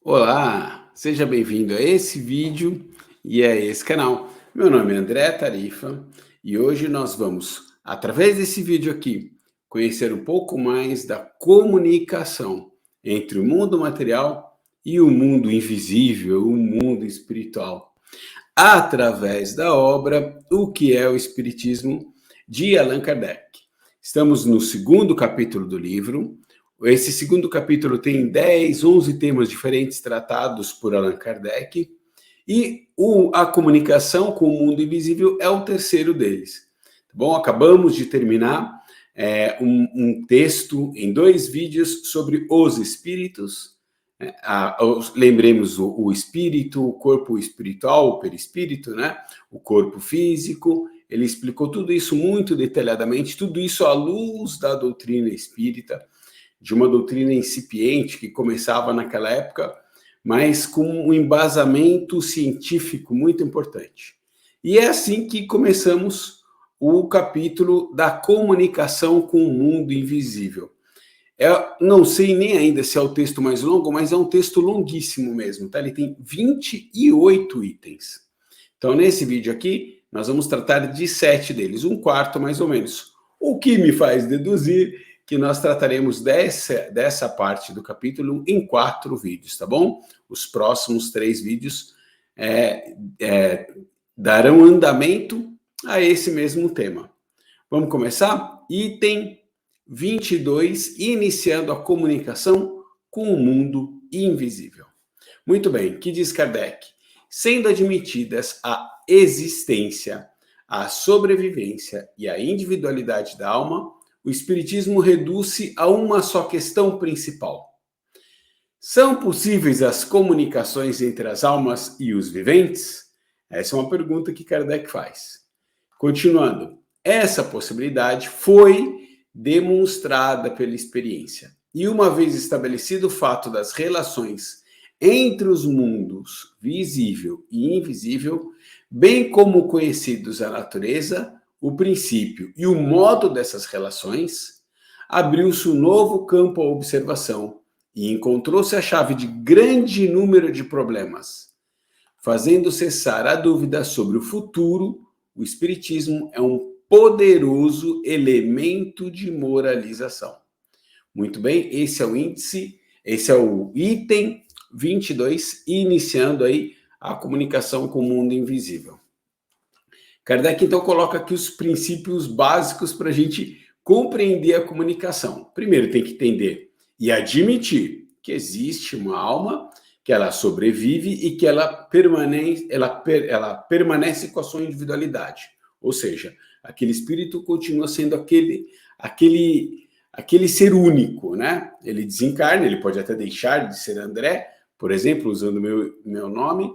Olá, seja bem-vindo a esse vídeo e a esse canal. Meu nome é André Tarifa e hoje nós vamos, através desse vídeo aqui, conhecer um pouco mais da comunicação entre o mundo material e o mundo invisível, o mundo espiritual, através da obra O que é o Espiritismo, de Allan Kardec. Estamos no segundo capítulo do livro. Esse segundo capítulo tem 10, 11 temas diferentes tratados por Allan Kardec, e a comunicação com o mundo invisível é o terceiro deles. Tá bom? Acabamos de terminar um texto em 2 vídeos sobre os espíritos. Lembremos o espírito, o corpo espiritual, o perispírito, né? O corpo físico. Ele explicou tudo isso muito detalhadamente, tudo isso à luz da doutrina espírita, de uma doutrina incipiente que começava naquela época, mas com um embasamento científico muito importante. E é assim que começamos o capítulo da comunicação com o mundo invisível. Eu não sei nem ainda se é o texto mais longo, mas é um texto longuíssimo mesmo, tá? Ele tem 28 itens. Então, nesse vídeo aqui, nós vamos tratar de 7 deles, um quarto mais ou menos. O que me faz deduzir que nós trataremos dessa parte do capítulo em 4 vídeos, tá bom? Os próximos 3 vídeos darão andamento a esse mesmo tema. Vamos começar? Item 22, iniciando a comunicação com o mundo invisível. Muito bem, que diz Kardec? Sendo admitidas a existência, a sobrevivência e a individualidade da alma, o Espiritismo reduz-se a uma só questão principal. São possíveis as comunicações entre as almas e os viventes? Essa é uma pergunta que Kardec faz. Continuando, essa possibilidade foi demonstrada pela experiência. E uma vez estabelecido o fato das relações entre os mundos visível e invisível, bem como conhecidos a natureza, o princípio e o modo dessas relações, abriu-se um novo campo à observação e encontrou-se a chave de grande número de problemas. Fazendo cessar a dúvida sobre o futuro, o Espiritismo é um poderoso elemento de moralização. Muito bem, esse é o item 22, iniciando aí a comunicação com o mundo invisível. Kardec, então, coloca aqui os princípios básicos para a gente compreender a comunicação. Primeiro, tem que entender e admitir que existe uma alma, que ela sobrevive e que ela permanece com a sua individualidade. Ou seja, aquele espírito continua sendo aquele ser único, né? Ele desencarna, ele pode até deixar de ser André, por exemplo, usando meu nome,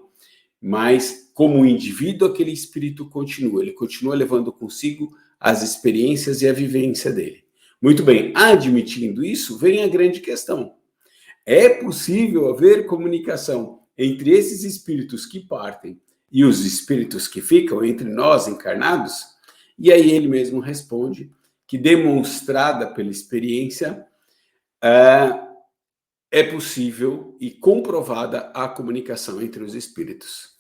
mas como indivíduo, aquele espírito continua, ele continua levando consigo as experiências e a vivência dele. Muito bem, admitindo isso, vem a grande questão. É possível haver comunicação entre esses espíritos que partem e os espíritos que ficam, entre nós encarnados? E aí ele mesmo responde que, demonstrada pela experiência, é possível e comprovada a comunicação entre os espíritos.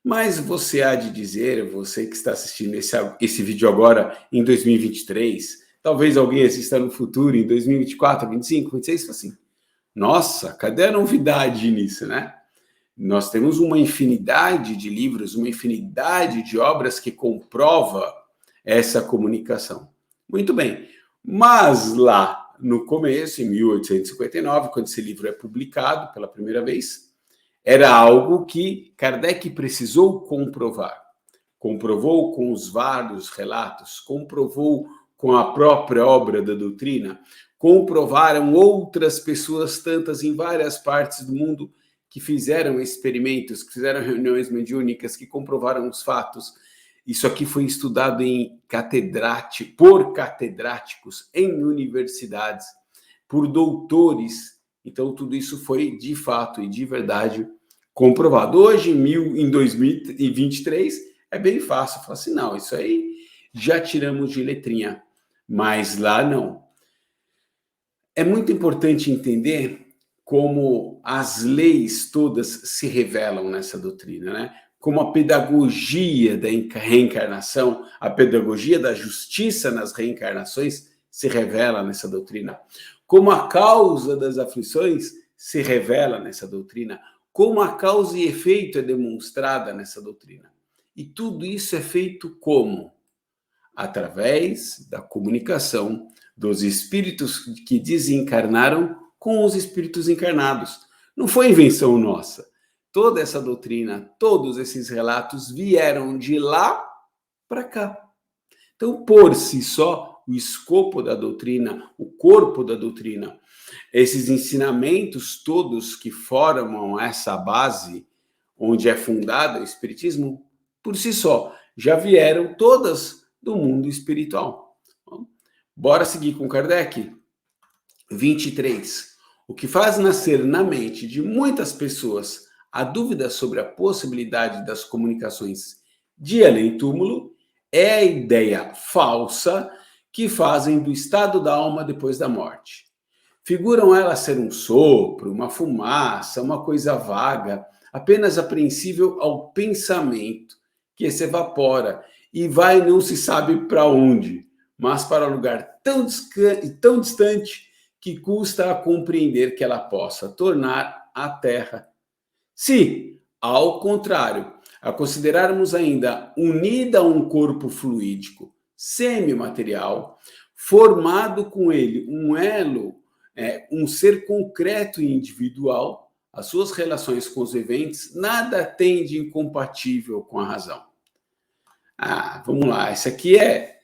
Mas você há de dizer, você que está assistindo esse vídeo agora em 2023, talvez alguém assista no futuro, em 2024, 25, 26, assim, nossa, cadê a novidade nisso, né? Nós temos uma infinidade de livros, uma infinidade de obras que comprova essa comunicação. Muito bem, mas lá no começo, em 1859, quando esse livro é publicado pela primeira vez, era algo que Kardec precisou comprovar. Comprovou com os vários relatos, comprovou com a própria obra da doutrina, comprovaram outras pessoas, tantas em várias partes do mundo, que fizeram experimentos, que fizeram reuniões mediúnicas, que comprovaram os fatos. Isso aqui foi estudado por catedráticos em universidades, por doutores. Então, tudo isso foi de fato e de verdade comprovado. Hoje, em 2023, é bem fácil falar assim, não, isso aí já tiramos de letrinha, mas lá não. É muito importante entender como as leis todas se revelam nessa doutrina, né? Como a pedagogia da reencarnação, a pedagogia da justiça nas reencarnações se revela nessa doutrina. Como a causa das aflições se revela nessa doutrina. Como a causa e efeito é demonstrada nessa doutrina. E tudo isso é feito como? Através da comunicação dos espíritos que desencarnaram com os espíritos encarnados. Não foi invenção nossa. Toda essa doutrina, todos esses relatos vieram de lá para cá. Então, por si só, o escopo da doutrina, o corpo da doutrina, esses ensinamentos todos que formam essa base onde é fundado o Espiritismo, por si só, já vieram todas do mundo espiritual. Bora seguir com Kardec. 23. O que faz nascer na mente de muitas pessoas a dúvida sobre a possibilidade das comunicações de além-túmulo é a ideia falsa que fazem do estado da alma depois da morte. Figuram ela ser um sopro, uma fumaça, uma coisa vaga, apenas apreensível ao pensamento, que se evapora e vai não se sabe para onde, mas para lugar tão distante que custa a compreender que ela possa tornar a Terra. Se, ao contrário, a considerarmos ainda unida a um corpo fluídico semimaterial, formado com ele um elo, um ser concreto e individual, as suas relações com os viventes nada tem de incompatível com a razão. Vamos lá, isso aqui é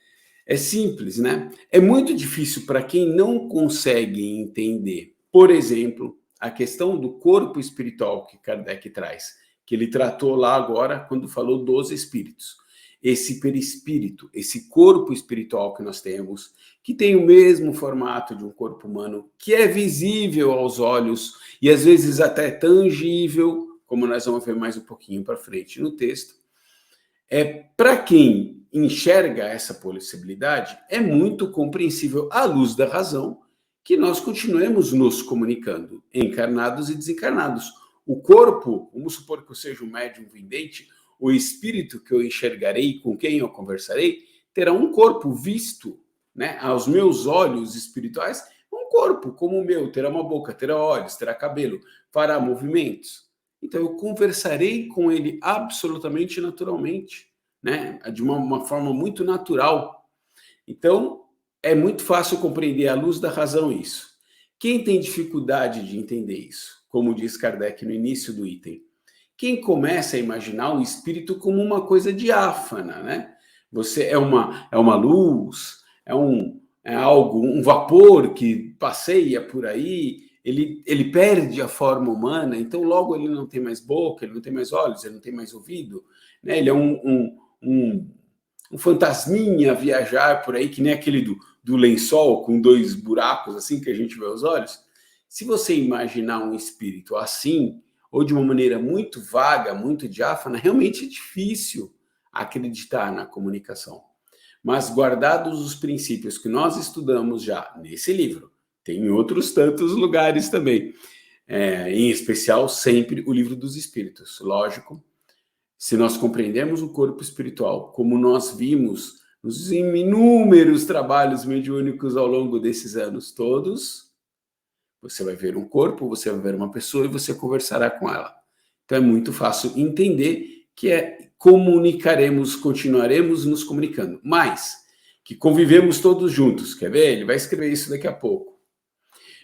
simples, né? É muito difícil para quem não consegue entender, por exemplo, a questão do corpo espiritual que Kardec traz, que ele tratou lá agora quando falou dos espíritos. Esse perispírito, esse corpo espiritual que nós temos, que tem o mesmo formato de um corpo humano, que é visível aos olhos e às vezes até tangível, como nós vamos ver mais um pouquinho para frente no texto. Para quem enxerga essa possibilidade, é muito compreensível à luz da razão que nós continuemos nos comunicando, encarnados e desencarnados. O corpo, vamos supor que eu seja um médium vidente, o espírito que eu enxergarei, com quem eu conversarei, terá um corpo visto, né, aos meus olhos espirituais, um corpo como o meu, terá uma boca, terá olhos, terá cabelo, fará movimentos. Então eu conversarei com ele absolutamente naturalmente, né, de uma forma muito natural. Então é muito fácil compreender à luz da razão isso. Quem tem dificuldade de entender isso, como diz Kardec no início do item, quem começa a imaginar o espírito como uma coisa diáfana, né? Você é uma luz, é algo, um vapor que passeia por aí, ele perde a forma humana, então logo ele não tem mais boca, ele não tem mais olhos, ele não tem mais ouvido, né? Ele é um fantasminha a viajar por aí, que nem aquele do lençol com dois buracos assim que a gente vê os olhos. Se você imaginar um espírito assim, ou de uma maneira muito vaga, muito diáfana, realmente é difícil acreditar na comunicação. Mas guardados os princípios que nós estudamos já nesse livro, tem em outros tantos lugares também, em especial sempre o Livro dos Espíritos, lógico. Se nós compreendemos o corpo espiritual, como nós vimos nos inúmeros trabalhos mediúnicos ao longo desses anos todos, você vai ver um corpo, você vai ver uma pessoa e você conversará com ela. Então é muito fácil entender que comunicaremos, continuaremos nos comunicando, mas que convivemos todos juntos. Quer ver? Ele vai escrever isso daqui a pouco.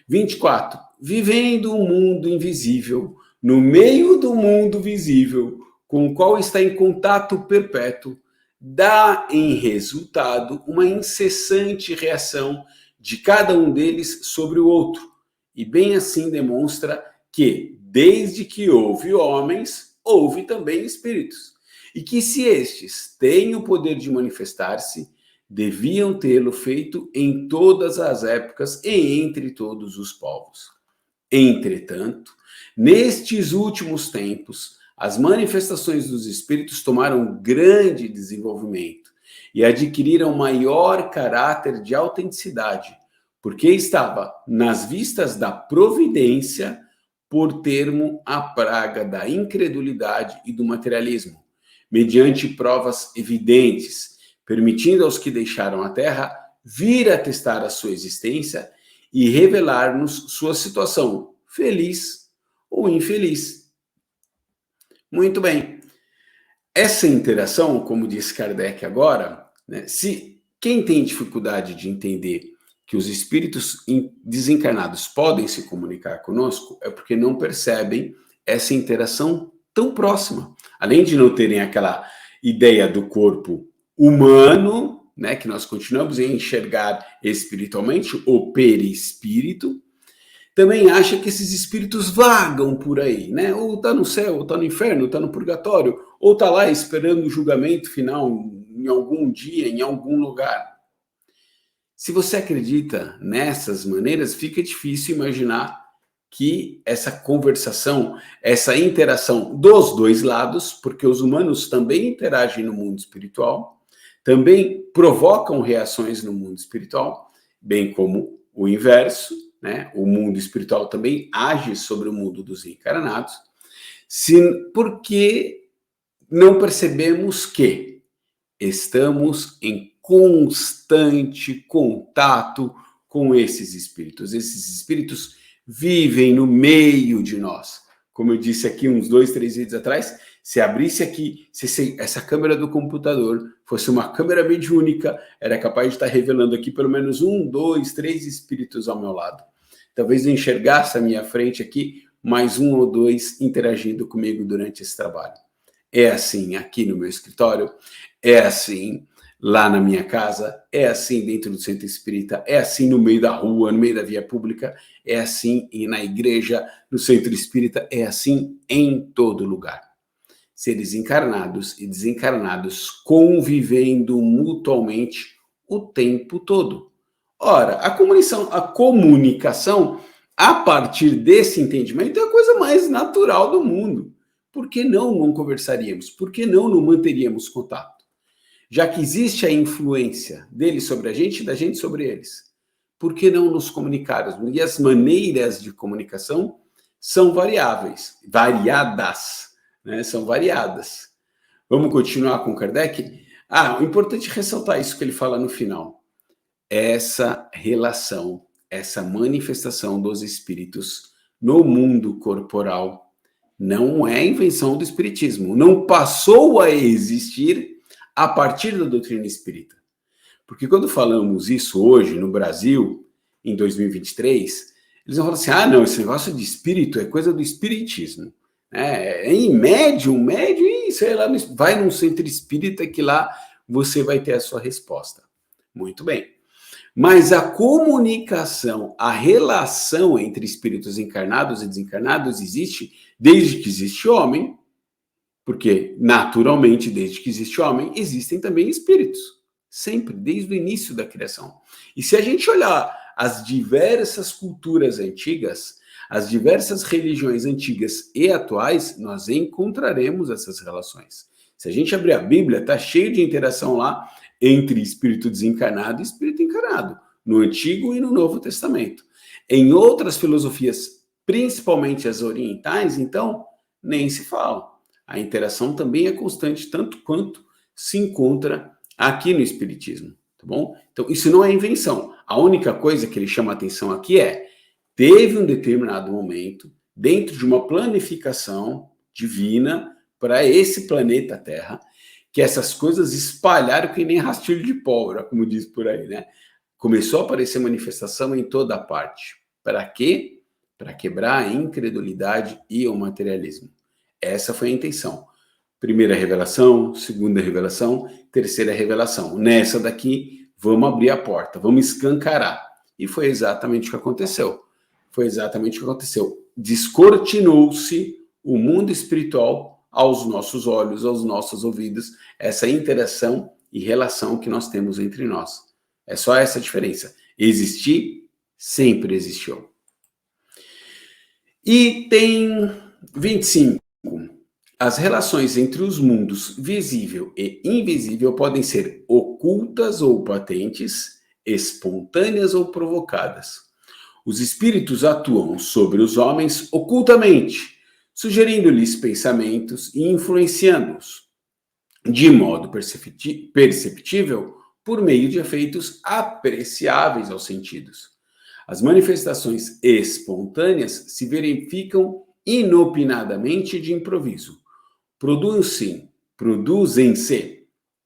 24. Vivendo um mundo invisível, no meio do mundo visível, com o qual está em contato perpétuo, dá em resultado uma incessante reação de cada um deles sobre o outro. E bem assim demonstra que, desde que houve homens, houve também espíritos. E que se estes têm o poder de manifestar-se, deviam tê-lo feito em todas as épocas e entre todos os povos. Entretanto, nestes últimos tempos, as manifestações dos espíritos tomaram grande desenvolvimento e adquiriram maior caráter de autenticidade, porque estava nas vistas da providência por termo a praga da incredulidade e do materialismo, mediante provas evidentes, permitindo aos que deixaram a Terra vir a testar a sua existência e revelar-nos sua situação, feliz ou infeliz. Muito bem. Essa interação, como disse Kardec agora, né, se quem tem dificuldade de entender que os espíritos desencarnados podem se comunicar conosco, é porque não percebem essa interação tão próxima. Além de não terem aquela ideia do corpo humano, né, que nós continuamos a enxergar espiritualmente, o perispírito, também acha que esses espíritos vagam por aí, né? Ou está no céu, ou está no inferno, ou está no purgatório, ou está lá esperando o julgamento final em algum dia, em algum lugar. Se você acredita nessas maneiras, fica difícil imaginar que essa conversação, essa interação dos dois lados, porque os humanos também interagem no mundo espiritual, também provocam reações no mundo espiritual, bem como o inverso, né? O mundo espiritual também age sobre o mundo dos encarnados, porque não percebemos que estamos em constante contato com esses espíritos. Esses espíritos vivem no meio de nós. Como eu disse aqui uns 2, 3 vídeos atrás, se abrisse aqui, se essa câmera do computador fosse uma câmera mediúnica, era capaz de estar revelando aqui pelo menos 1, 2, 3 espíritos ao meu lado. Talvez eu enxergasse à minha frente aqui mais 1 ou 2 interagindo comigo durante esse trabalho. É assim aqui no meu escritório, é assim lá na minha casa, é assim dentro do centro espírita, é assim no meio da rua, no meio da via pública, é assim na igreja, no centro espírita, é assim em todo lugar. Seres encarnados e desencarnados convivendo mutuamente o tempo todo. Ora, a comunicação, a partir desse entendimento, é a coisa mais natural do mundo. Por que não conversaríamos? Por que não manteríamos contato? Já que existe a influência deles sobre a gente e da gente sobre eles, por que não nos comunicarmos? E as maneiras de comunicação são variadas, né? São variadas. Vamos continuar com Kardec? O importante é ressaltar isso que ele fala no final. Essa relação, essa manifestação dos espíritos no mundo corporal não é invenção do espiritismo, não passou a existir a partir da doutrina espírita. Porque quando falamos isso hoje no Brasil, em 2023, eles vão falar assim, não, esse negócio de espírito é coisa do espiritismo. Em médium, sei lá, vai num centro espírita que lá você vai ter a sua resposta. Muito bem. Mas a comunicação, a relação entre espíritos encarnados e desencarnados existe desde que existe homem, porque, naturalmente, desde que existe homem, existem também espíritos. Sempre, desde o início da criação. E se a gente olhar as diversas culturas antigas, as diversas religiões antigas e atuais, nós encontraremos essas relações. Se a gente abrir a Bíblia, está cheio de interação lá entre espírito desencarnado e espírito encarnado, no Antigo e no Novo Testamento. Em outras filosofias, principalmente as orientais, então, nem se fala. A interação também é constante, tanto quanto se encontra aqui no Espiritismo, tá bom? Então, isso não é invenção. A única coisa que ele chama a atenção aqui teve um determinado momento, dentro de uma planificação divina para esse planeta Terra, que essas coisas espalharam que nem rastilho de pólvora, como diz por aí, né? Começou a aparecer manifestação em toda parte. Para quê? Para quebrar a incredulidade e o materialismo. Essa foi a intenção. Primeira revelação, segunda revelação, terceira revelação. Nessa daqui, vamos abrir a porta, vamos escancarar. E foi exatamente o que aconteceu. Descortinou-se o mundo espiritual aos nossos olhos, aos nossos ouvidos, essa interação e relação que nós temos entre nós. É só essa a diferença. Existir, sempre existiu. Item 25. As relações entre os mundos visível e invisível podem ser ocultas ou patentes, espontâneas ou provocadas. Os espíritos atuam sobre os homens ocultamente, sugerindo-lhes pensamentos e influenciando-os, de modo perceptível, por meio de efeitos apreciáveis aos sentidos. As manifestações espontâneas se verificam inopinadamente de improviso. Produzem-se,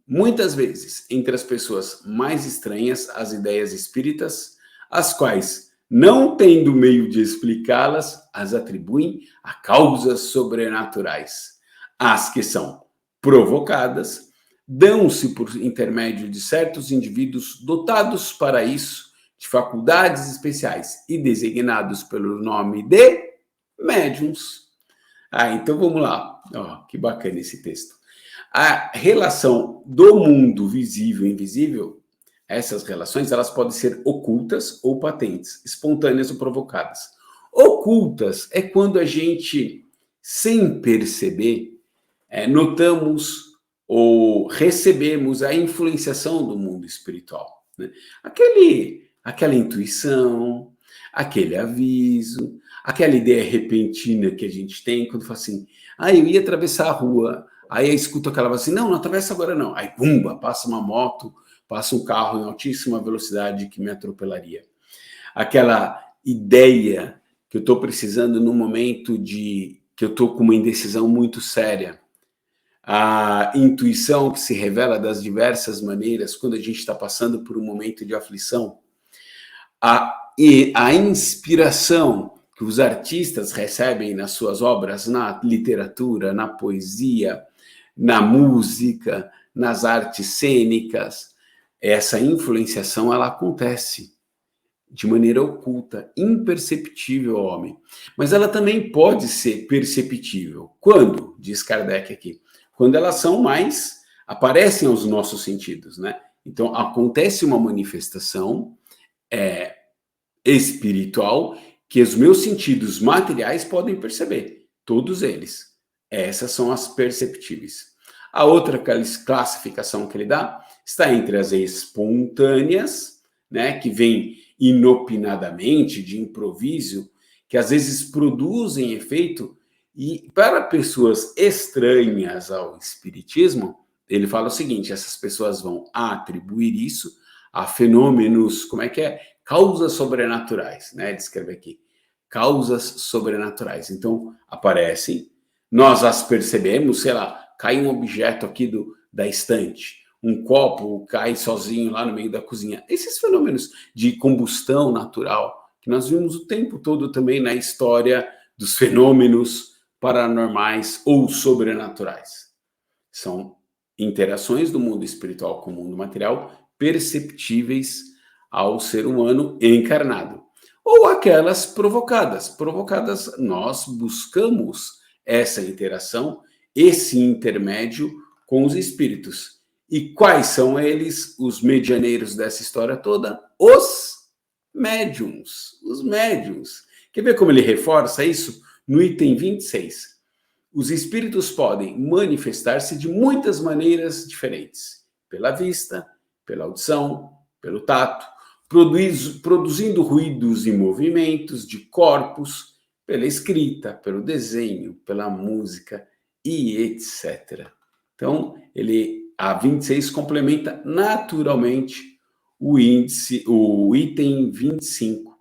muitas vezes, entre as pessoas mais estranhas, as ideias espíritas, as quais, não tendo meio de explicá-las, as atribuem a causas sobrenaturais. As que são provocadas dão-se por intermédio de certos indivíduos dotados para isso de faculdades especiais e designados pelo nome de médiuns. Então vamos lá. Que bacana esse texto. A relação do mundo visível e invisível, essas relações, elas podem ser ocultas ou patentes, espontâneas ou provocadas. Ocultas é quando a gente, sem perceber, notamos ou recebemos a influenciação do mundo espiritual, né? Aquela intuição, aquele aviso, aquela ideia repentina que a gente tem quando fala assim, eu ia atravessar a rua, aí eu escuto aquela voz assim, não atravessa agora não. Aí, pumba, passa uma moto, passa um carro em altíssima velocidade que me atropelaria. Aquela ideia que eu estou precisando no momento que eu estou com uma indecisão muito séria. A intuição que se revela das diversas maneiras quando a gente está passando por um momento de aflição. E a inspiração que os artistas recebem nas suas obras, na literatura, na poesia, na música, nas artes cênicas, essa influenciação ela acontece de maneira oculta, imperceptível ao homem. Mas ela também pode ser perceptível. Quando? Diz Kardec aqui. Quando elas são mais, aparecem aos nossos sentidos, né? Então, acontece uma manifestação espiritual que os meus sentidos materiais podem perceber, todos eles. Essas são as perceptíveis. A outra classificação que ele dá está entre as espontâneas, né, que vêm inopinadamente, de improviso, que às vezes produzem efeito, e para pessoas estranhas ao espiritismo, ele fala o seguinte, essas pessoas vão atribuir isso a fenômenos, causas sobrenaturais, né? Ele escreve aqui, causas sobrenaturais. Então, aparecem, nós as percebemos, sei lá, cai um objeto aqui da estante, um copo cai sozinho lá no meio da cozinha. Esses fenômenos de combustão natural, que nós vimos o tempo todo também na história dos fenômenos paranormais ou sobrenaturais. São interações do mundo espiritual com o mundo material perceptíveis ao ser humano encarnado. Ou aquelas provocadas. Provocadas, nós buscamos essa interação, esse intermédio com os espíritos. E quais são eles, os medianeiros dessa história toda? Os médiuns. Os médiuns. Quer ver como ele reforça isso? No item 26. Os espíritos podem manifestar-se de muitas maneiras diferentes. Pela vista, pela audição, pelo tato, produzindo ruídos e movimentos de corpos, pela escrita, pelo desenho, pela música e etc. Então, a 26 complementa naturalmente o item 25,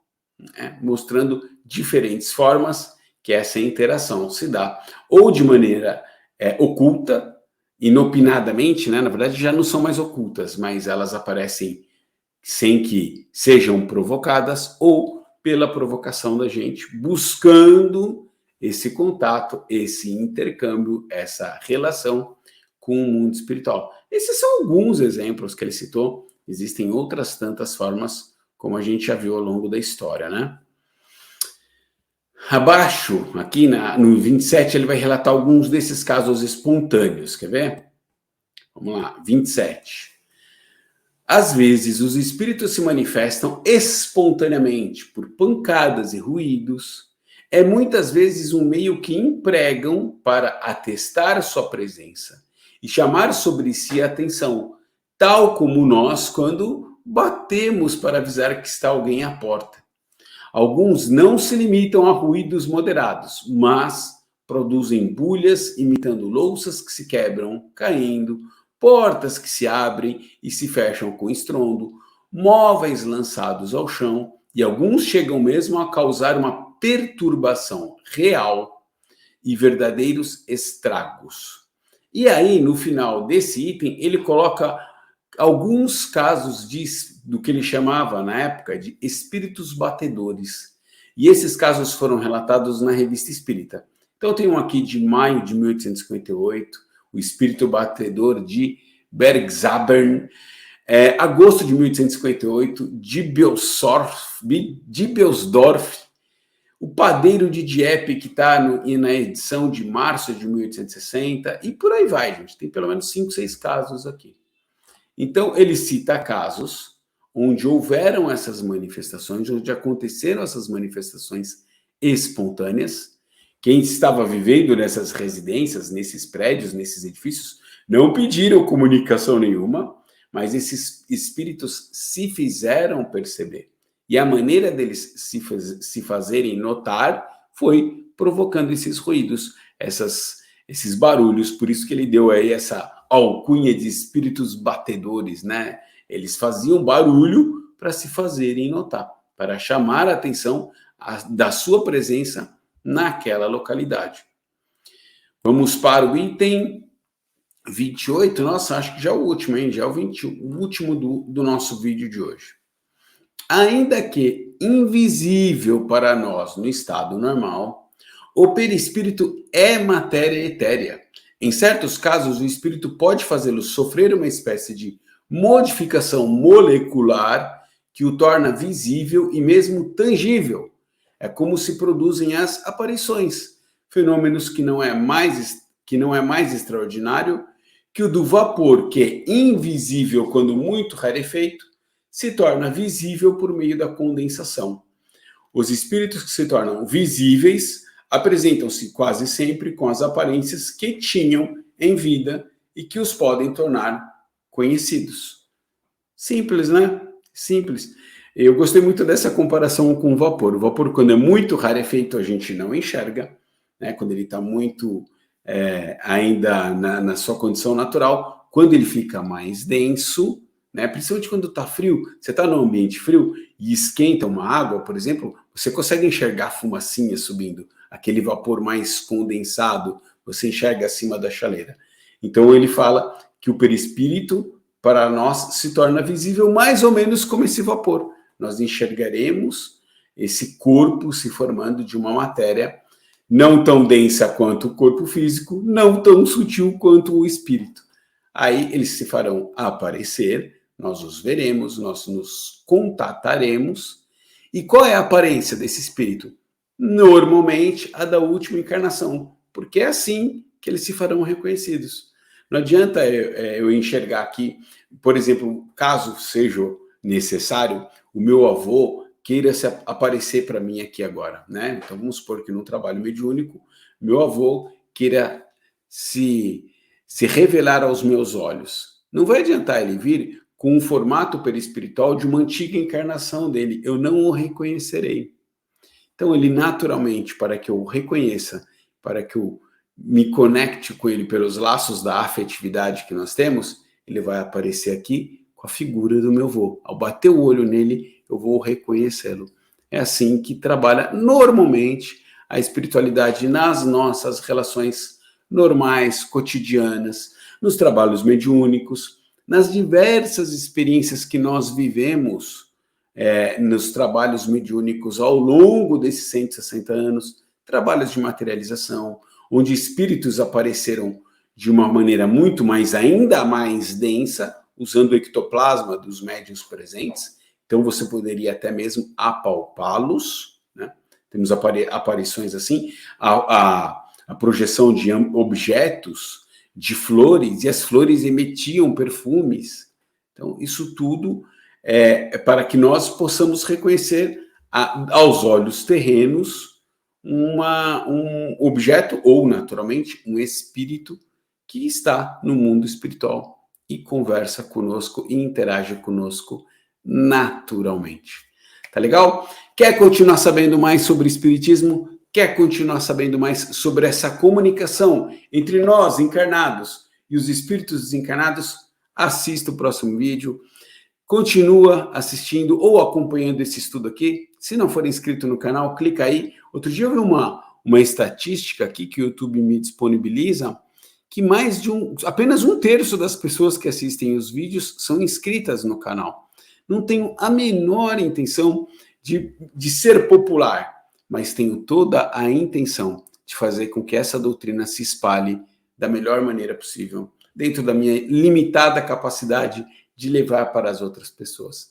né, mostrando diferentes formas que essa interação se dá, ou de maneira oculta, inopinadamente, né? Na verdade já não são mais ocultas, mas elas aparecem sem que sejam provocadas, ou pela provocação da gente, buscando esse contato, esse intercâmbio, essa relação com o mundo espiritual. Esses são alguns exemplos que ele citou, existem outras tantas formas, como a gente já viu ao longo da história, né? Abaixo, aqui no 27, ele vai relatar alguns desses casos espontâneos, quer ver? Vamos lá, 27. Às vezes, os espíritos se manifestam espontaneamente por pancadas e ruídos. É muitas vezes um meio que empregam para atestar sua presença e chamar sobre si a atenção, tal como nós quando batemos para avisar que está alguém à porta. Alguns não se limitam a ruídos moderados, mas produzem bulhas imitando louças que se quebram, caindo, portas que se abrem e se fecham com estrondo, móveis lançados ao chão, e alguns chegam mesmo a causar uma perturbação real e verdadeiros estragos. E aí, no final desse item, ele coloca alguns casos do que ele chamava, na época, de espíritos batedores. E esses casos foram relatados na Revista Espírita. Então, eu tenho um aqui de maio de 1858, o espírito batedor de Bergzabern. Agosto de 1858, Diebelsdorf, o padeiro de Dieppe, que está na edição de março de 1860, e por aí vai, gente. Tem pelo menos 5, 6 casos aqui. Então, ele cita casos onde houveram essas manifestações, onde aconteceram essas manifestações espontâneas. Quem estava vivendo nessas residências, nesses prédios, nesses edifícios, não pediram comunicação nenhuma, mas esses espíritos se fizeram perceber. E a maneira deles se fazerem notar foi provocando esses ruídos, esses barulhos. Por isso que ele deu aí essa alcunha de espíritos batedores, né? Eles faziam barulho para se fazerem notar, para chamar a atenção da sua presença naquela localidade. Vamos para o item 28. Nossa, acho que já é o último, hein? Já é o último do nosso vídeo de hoje. Ainda que invisível para nós no estado normal, o perispírito é matéria etérea. Em certos casos, o espírito pode fazê-lo sofrer uma espécie de modificação molecular que o torna visível e mesmo tangível. É como se produzem as aparições, fenômenos que não é mais extraordinário que o do vapor, que é invisível quando muito rarefeito, se torna visível por meio da condensação. Os espíritos que se tornam visíveis apresentam-se quase sempre com as aparências que tinham em vida e que os podem tornar conhecidos. Simples, né? Simples. Eu gostei muito dessa comparação com o vapor. O vapor, quando é muito rarefeito, a gente não enxerga, né? Quando ele está muito ainda na sua condição natural. Quando ele fica mais denso, né? Principalmente quando está frio, você está num ambiente frio e esquenta uma água, por exemplo, você consegue enxergar a fumacinha subindo, aquele vapor mais condensado, você enxerga acima da chaleira. Então ele fala que o perispírito, para nós, se torna visível mais ou menos como esse vapor. Nós enxergaremos esse corpo se formando de uma matéria não tão densa quanto o corpo físico, não tão sutil quanto o espírito. Aí eles se farão aparecer, nós os veremos, nós nos contataremos. E qual é a aparência desse espírito? Normalmente a da última encarnação, porque é assim que eles se farão reconhecidos. Não adianta eu enxergar aqui, por exemplo, caso seja necessário, o meu avô queira aparecer para mim aqui agora, né? Então vamos supor que no trabalho mediúnico, meu avô queira se revelar aos meus olhos. Não vai adiantar ele vir com um formato perispiritual de uma antiga encarnação dele, eu não o reconhecerei. Então, ele naturalmente, para que eu o reconheça, para que eu me conecte com ele pelos laços da afetividade que nós temos, ele vai aparecer aqui com a figura do meu avô. Ao bater o olho nele, eu vou reconhecê-lo. É assim que trabalha normalmente a espiritualidade nas nossas relações normais, cotidianas, nos trabalhos mediúnicos, nas diversas experiências que nós vivemos nos trabalhos mediúnicos ao longo desses 160 anos, trabalhos de materialização, onde espíritos apareceram de uma maneira muito mais, ainda mais densa, usando o ectoplasma dos médiuns presentes. Então você poderia até mesmo apalpá-los, né? Temos aparições assim, a projeção de objetos, de flores, e as flores emitiam perfumes. Então isso tudo para que nós possamos reconhecer aos olhos terrenos um objeto ou, naturalmente, um espírito que está no mundo espiritual e conversa conosco e interage conosco naturalmente. Tá legal? Quer continuar sabendo mais sobre espiritismo? Quer continuar sabendo mais sobre essa comunicação entre nós, encarnados, e os espíritos desencarnados? Assista o próximo vídeo. Continua assistindo ou acompanhando esse estudo aqui. Se não for inscrito no canal, clica aí. Outro dia eu vi uma estatística aqui que o YouTube me disponibiliza, que apenas um terço das pessoas que assistem os vídeos são inscritas no canal. Não tenho a menor intenção de ser popular, mas tenho toda a intenção de fazer com que essa doutrina se espalhe da melhor maneira possível, dentro da minha limitada capacidade de levar para as outras pessoas.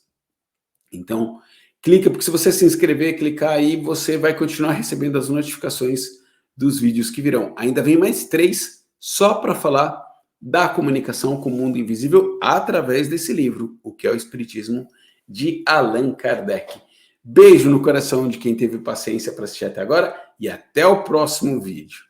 Então, clica, porque se você se inscrever, clicar aí, você vai continuar recebendo as notificações dos vídeos que virão. Ainda vem mais 3 só para falar da comunicação com o mundo invisível através desse livro, O que é o Espiritismo, de Allan Kardec. Beijo no coração de quem teve paciência para assistir até agora e até o próximo vídeo.